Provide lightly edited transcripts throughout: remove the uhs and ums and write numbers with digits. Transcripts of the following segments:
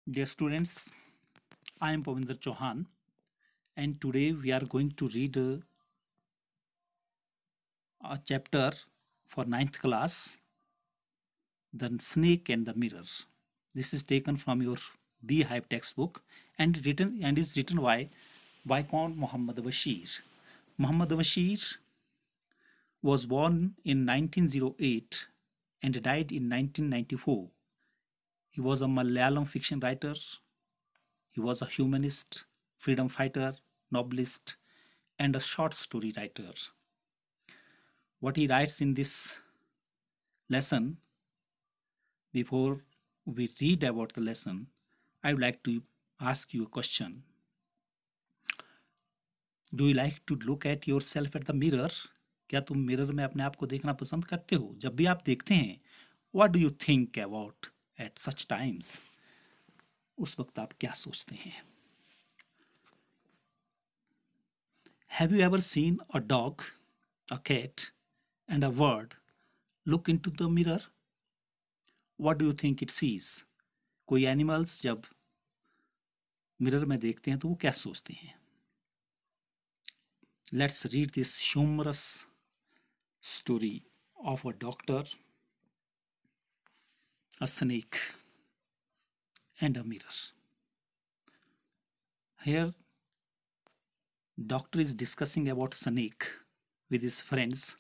Dear students, I am Pavinder Chauhan, and today we are going to read a chapter for ninth class, The Snake and the Mirror. This is taken from your Beehive textbook and is written by Viscount Muhammad Bashir. Muhammad Bashir was born in 1908 and died in 1994. He was a Malayalam fiction writer. He was a humanist, freedom fighter, novelist, and a short story writer. What he writes in this lesson, before we read about the lesson, I would like to ask you a question. Do you like to look at yourself at the mirror? क्या तुम mirror में अपने आप को देखना पसंद करते हो? जब भी आप देखते हैं, what do you think about at such times? उस वक्त आप क्या सोचते हैं? Have you ever seen a dog, a cat, and a bird look into the mirror? What do you think it sees? कोई एनिमल्स जब मिरर में देखते हैं तो वो क्या सोचते हैं? Let's read this humorous story of a doctor, a snake, and a mirror. Here, doctor is discussing about snake with his friends,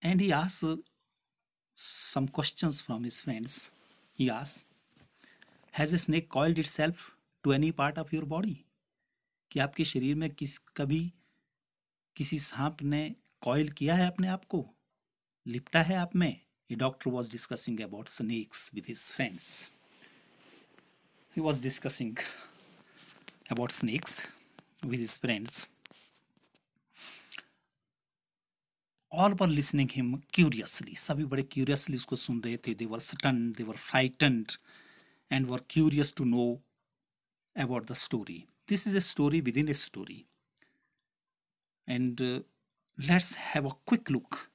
and he asks some questions from his friends. He asks, has a snake coiled itself to any part of your body? कि आपके शरीर में कभी किसी सांप ने coil किया है अपने आप को, लिपटा है आप में? A doctor was discussing about snakes with his friends. He was discussing about snakes with his friends. All were listening him curiously. सभी बड़े curiously उसको सुन रहे थे. They were stunned, they were frightened, and were curious to know about the story. This is a story within a story. And let's have a quick look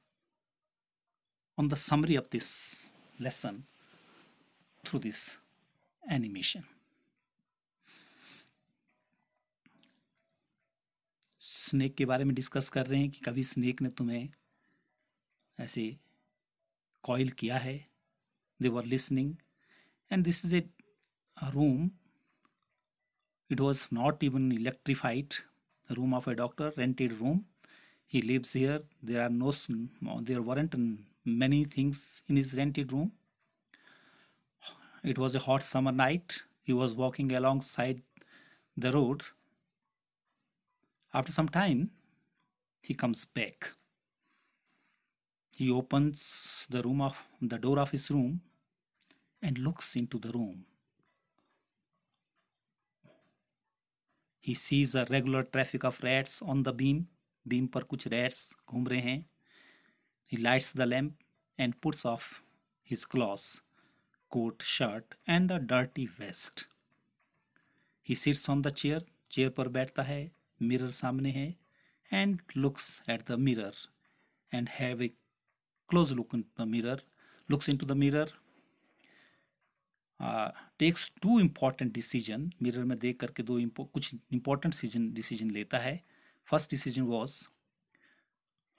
on the summary of this lesson through this animation. Snake के बारे में discuss कर रहे हैं कि कभी snake ने तुम्हें ऐसे कॉइल किया है. They were listening and this is a room. It was not even electrified. The room of a doctor, rented room. He lives here. There weren't many things in his rented room. It was a hot summer night. He was walking alongside the road. After some time, he comes back. He opens the door of his room and looks into the room. He sees a regular traffic of rats on the beam. Beam पर कुछ rats घूम रहे हैं. He lights the lamp and puts off his clothes, coat, shirt and a dirty vest. He sits on the chair. Chair पर बैठता है. Mirror सामने है and looks at the mirror and have a close look into the mirror. Looks into the mirror. Takes two important decision. Mirror में देख करके कुछ important decision लेता है. First decision was,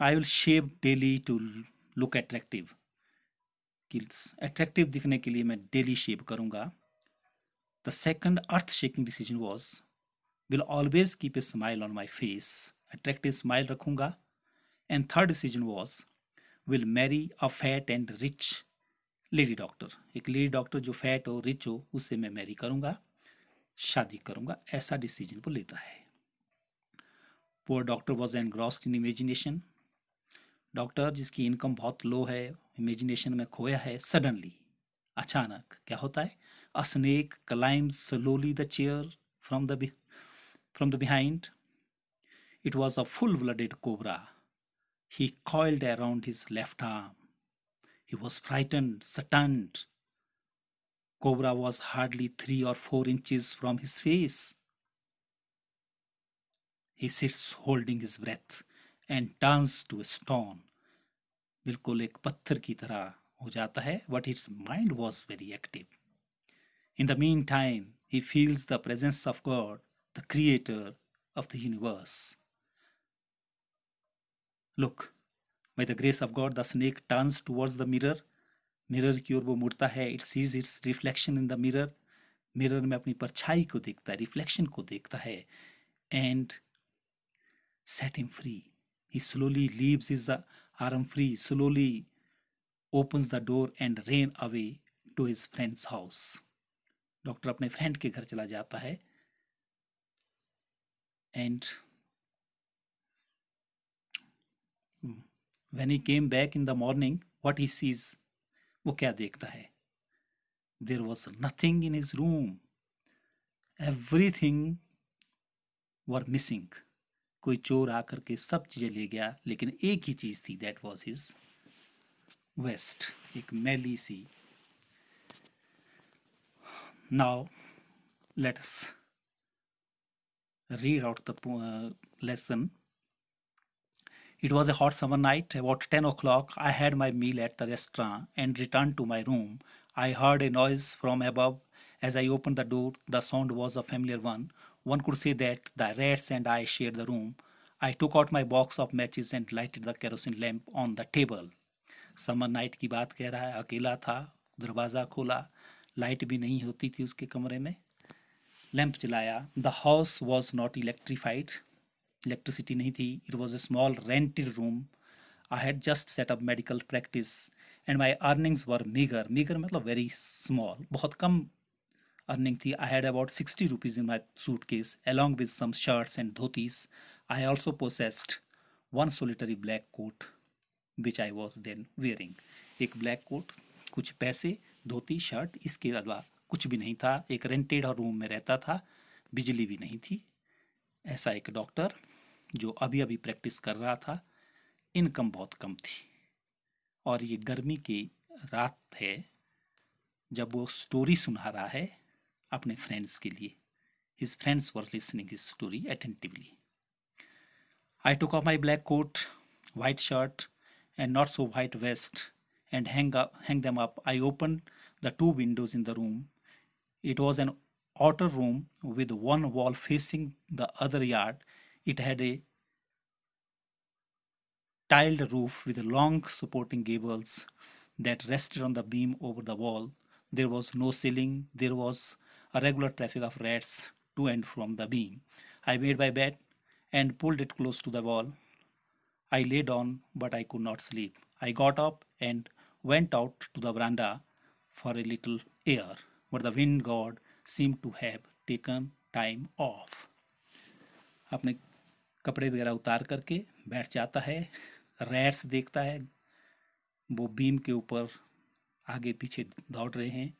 I will shave daily to look attractive. कि attractive दिखने के लिए मैं डेली शेव करूंगा. The second earth shaking decision was, will always keep a smile on my face. Attractive smile रखूंगा. And third decision was, will marry a fat and rich lady doctor. एक lady doctor जो fat हो, rich हो, उससे मैं Mary करूंगा, शादी करूंगा. ऐसा डिसीजन वो लेता है. Poor doctor was engrossed in imagination. Doctor जिसकी इनकम बहुत लो है, इमेजिनेशन में खोया है. सडनली, अचानक क्या होता है? अ snake climbs slowly the chair from the behind. It was a full blooded cobra. He coiled around his left arm. He was frightened, stunned. Cobra was hardly 3 or 4 inches from his face. He sits holding his breath and turns to a stone. बिल्कुल एक पत्थर की तरह हो जाता है. But his mind was very active. In the meantime, he feels the presence of God, the creator of the universe. Look, by the grace of God, the snake turns towards the mirror. Mirror की ओर वो मुड़ता है. It sees its reflection in the mirror. Mirror में अपनी परछाई को देखता है, reflection को देखता है. And set him free. He slowly leaves his arm free, slowly opens the door and ran away to his friend's house. Doctor अपने फ्रेंड के घर चला जाता है. And when he came back in the morning, what he sees, वो क्या देखता है? There was nothing in his room. Everything were missing. कोई चोर आकर के सब चीजें ले गया, लेकिन एक ही चीज थी, that was his vest, एक मैली सी. Now let us read out the lesson. It was a hot summer night. About 10 o'clock, I had my meal at the restaurant and returned to my room. I heard a noise from above. As I opened the door, the sound was a familiar one. One could say that the rats and I shared the room. I took out my box of matches and lighted the kerosene lamp on the table. Summer night की बात कह रहा है. अकेला था, दरवाज़ा खोला, light भी नहीं होती थी उसके कमरे में. लैंप जलाया. The house was not electrified. Electricity नहीं थी. It was a small rented room. I had just set up medical practice and my earnings were meagre. Meagre मतलब वेरी स्मॉल, बहुत कम अर्निंग थी. I had about 60 rupees in my suitcase along with some shirts and dhotis. I also possessed one solitary black coat which I was then wearing. एक black coat, कुछ पैसे, धोती, shirt, इसके अलावा कुछ भी नहीं था. एक रेंटेड रूम में रहता था, बिजली भी नहीं थी. ऐसा एक डॉक्टर जो अभी अभी प्रैक्टिस कर रहा था. इनकम बहुत कम थी. और ये गर्मी की रात है जब वो स्टोरी सुना रहा है अपने फ्रेंड्स के लिए. His friends were listening his story attentively. I took off my black coat, white shirt, and not so white vest and hang them up. I opened the two windows in the room. It was an outer room with one wall facing the other yard. It had a tiled roof with long supporting gables that rested on the beam over the wall. There was no ceiling. There was a regular traffic of rats to and from the beam. I made my bed and pulled it close to the wall. I lay down, but I could not sleep. I got up and went out to the veranda for a little air, but the wind god seemed to have taken time off. अपने कपड़े वगैरह उतार करके बैठ जाता है. Rats देखता है, वो बीम के ऊपर आगे पीछे दौड़ रहे हैं.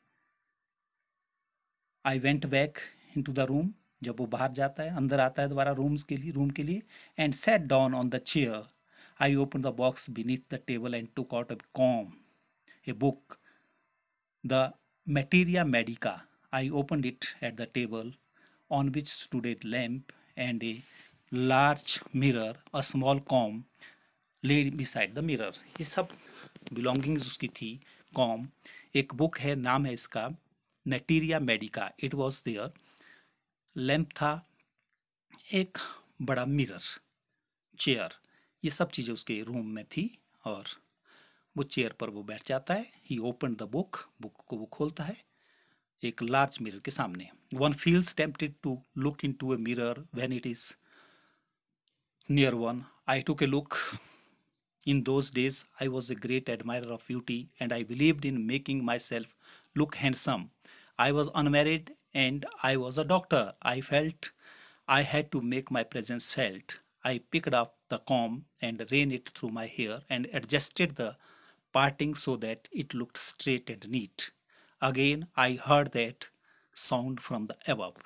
I went back into the room. जब वो बाहर जाता है, अंदर आता है दोबारा रूम के लिए and set down on the chair. I open the box beneath the table and took out a com, a book, the Materia Medica. I opened it at the table on which stood a lamp and a large mirror. A small comb lay beside the mirror. ये सब belongings उसकी थी. Com, एक book है, नाम है इसका Materia Medica. It was there. Lamp था, एक बड़ा मिरर, चेयर, ये सब चीज़ें उसके रूम में थी. और वो चेयर पर वो बैठ जाता है. He open the book, book को वो खोलता है एक लार्ज मिरर के सामने. One feels tempted to look into a mirror when it is near one. I took a look. In those days, I was a great admirer of beauty and I believed in making myself look handsome. I was unmarried and I was a doctor. I felt I had to make my presence felt. I picked up the comb and ran it through my hair and adjusted the parting so that it looked straight and neat. Again, I heard that sound from the above.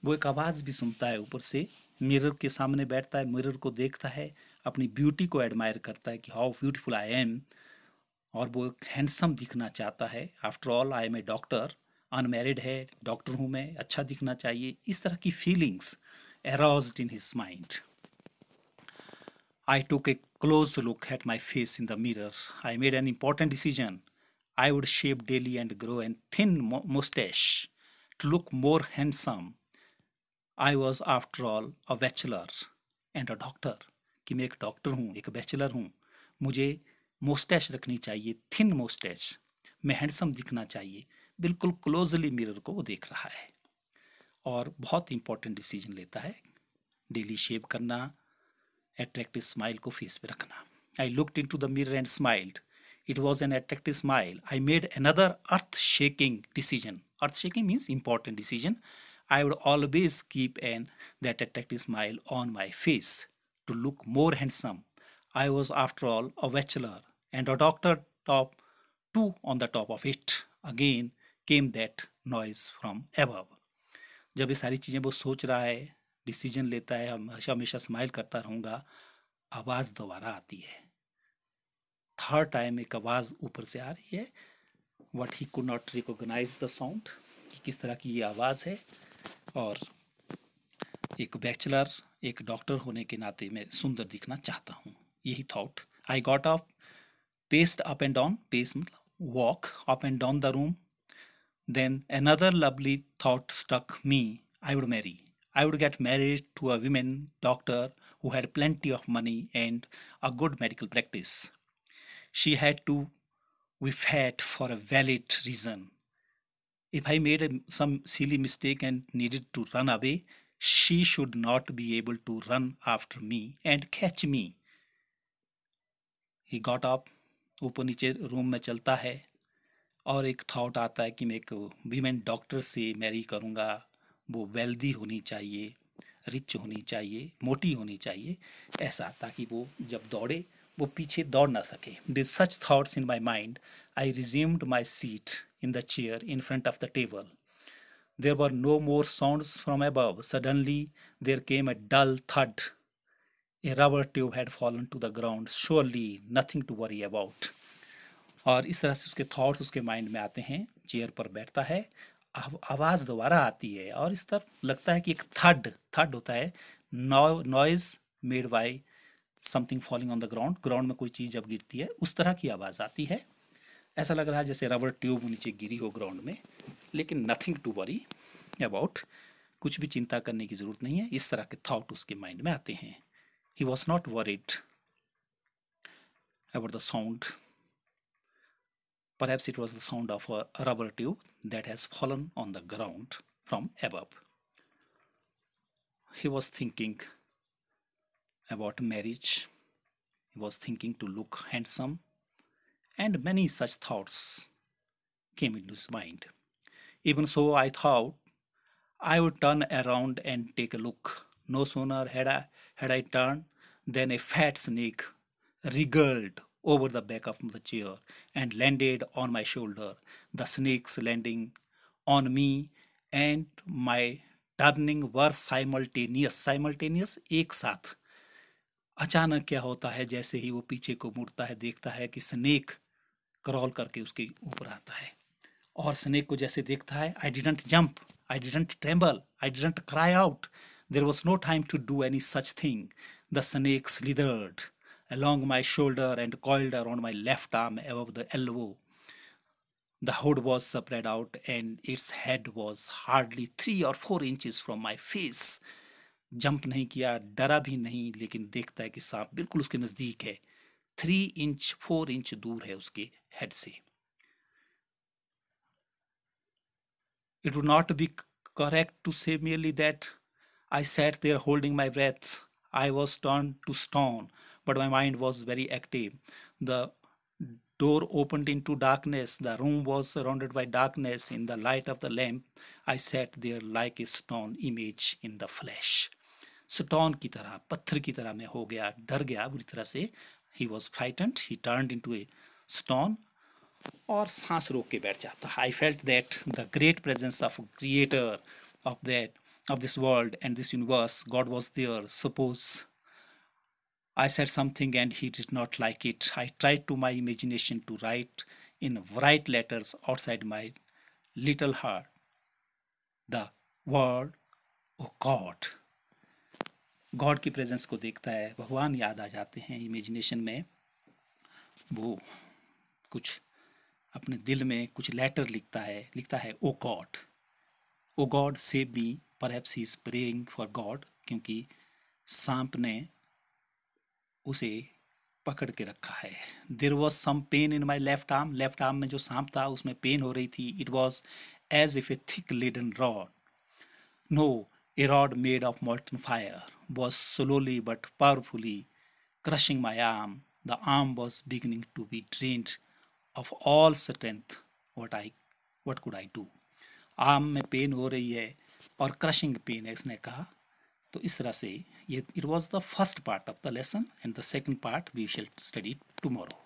वो एक आवाज़ भी सुनता है ऊपर से. Mirror के सामने बैठता है, मिरर को देखता है, अपनी ब्यूटी को एडमायर करता है कि हाउ ब्यूटीफुल आई एम. और वो एक हैंडसम दिखना चाहता है. After all I am a doctor, unmarried है, डॉक्टर हूँ मैं, अच्छा दिखना चाहिए. इस तरह की feelings aroused in his mind. I took a close look at my face in the mirror. I made an important decision. I would shave daily and grow a thin mustache to look more handsome. I was after all a bachelor and a doctor. कि मैं एक doctor हूँ, एक bachelor हूँ, मुझे मोस्टैच रखनी चाहिए, thin मोस्टैच, मैं हैंडसम दिखना चाहिए। बिल्कुल क्लोजली मिरर को वो देख रहा है और बहुत इंपॉर्टेंट डिसीजन लेता है, डेली शेव करना, अट्रैक्टिव स्माइल को फेस पे रखना। I looked into the mirror and smiled. It was an attractive smile. I made another earth-shaking decision. Earth-shaking means important decision. I would always keep that attractive smile on my face to look more handsome. I was, after all, a bachelor and a doctor top two on the top of it. Again came that noise from above. जब ये सारी चीज़ें वो सोच रहा है, decision लेता है, हमेशा हमेशा स्माइल करता रहूँगा, आवाज़ दोबारा आती है। थर्ड टाइम एक आवाज़ ऊपर से आ रही है। What he could not recognise the sound, कि किस तरह की ये आवाज़ है। और एक बैचलर, एक डॉक्टर होने के नाते मैं सुंदर दिखना चाहता हूँ, यही thought. I got up, paced up and down, pace मतलब walk up and down the room. Then another lovely thought stuck me, I would marry. I would get married to a woman doctor who had plenty of money and a good medical practice. She had to be fat for a valid reason. If I made some silly mistake and needed to run away, she should not be able to run after me and catch me. He got up, ऊपर नीचे room में चलता है और एक thought आता है कि मैं एक वीमेन डॉक्टर से मैरी करूँगा, वो वेल्दी होनी चाहिए, रिच होनी चाहिए, मोटी होनी चाहिए, ऐसा, ताकि वो जब दौड़े वो पीछे दौड़ ना सके। With such thoughts in my mind, I resumed my seat in the chair in front of the table. There were no more sounds from above. Suddenly there came a dull thud. A rubber tube had fallen to the ground. Surely nothing to worry about. और इस तरह से उसके thoughts उसके mind में आते हैं। Chair पर बैठता है, आवाज़ दोबारा आती है और इस तरह लगता है कि एक थड, थड होता है noise made by something falling on the ground, ground में कोई चीज़ जब गिरती है उस तरह की आवाज़ आती है। ऐसा लग रहा है जैसे रबर ट्यूब नीचे गिरी हो ग्राउंड में, लेकिन नथिंग टू वरी अबाउट, कुछ भी चिंता करने की ज़रूरत नहीं है। इस तरह के थॉट उसके माइंड में आते हैं। He was not worried about the sound. Perhaps it was the sound of a rubber tube that has fallen on the ground from above. He was thinking about marriage. He was thinking to look handsome, and many such thoughts came into his mind. Even so, I thought I would turn around and take a look. No sooner had I turned than a fat snake wriggled over the back of the chair and landed on my shoulder. The snake's landing on me and my turning were simultaneous. Simultaneous, एक साथ। अचानक क्या होता है, जैसे ही वो पीछे को मुड़ता है, देखता है कि स्नेक क्रॉल करके उसके ऊपर आता है और स्नेक को जैसे देखता है, I didn't jump, I didn't tremble, I didn't cry out, there was no time to do any such thing. The snake slithered along my shoulder and coiled around my left arm above the elbow. The hood was spread out and its head was hardly 3 or 4 inches from my face. Jump नहीं किया, डरा भी नहीं, लेकिन देखता है कि सांप बिल्कुल उसके नजदीक है, 3 इंच 4 इंच दूर है उसके हेड से। It would not be correct to say merely that I sat there holding my breath. I was turned to stone, but my mind was very active. The door opened into darkness. The room was surrounded by darkness. In the light of the lamp, I sat there like a stone image in the flesh. Stone की तरह, पत्थर की तरह मैं हो गया, डर गया बुरी तरह से। He was frightened. He turned into a stone. और सांस रोक के बैठ जाता। I felt that the great presence of creator of this world and this universe, God was there. Suppose I said something and he did not like it. I tried to my imagination to write in bright letters outside my little heart the word oh God. God की presence को देखता है, भगवान याद आ जाते हैं imagination में। वो कुछ अपने दिल में कुछ लेटर लिखता है, O God save me, perhaps he is praying for God, क्योंकि सांप ने उसे पकड़ के रखा है। There was some pain in my left arm में जो सांप था उसमें पेन हो रही थी। It was as if a thick leaden rod, no, a rod made of molten fire was slowly but powerfully crushing my arm. The arm was beginning to be drained of all strength. What could I do? Arm में pen हो रही है और crushing pen है, इसने कहा। तो इस तरह से ये it was the first part of the lesson, and the second part we shall study tomorrow.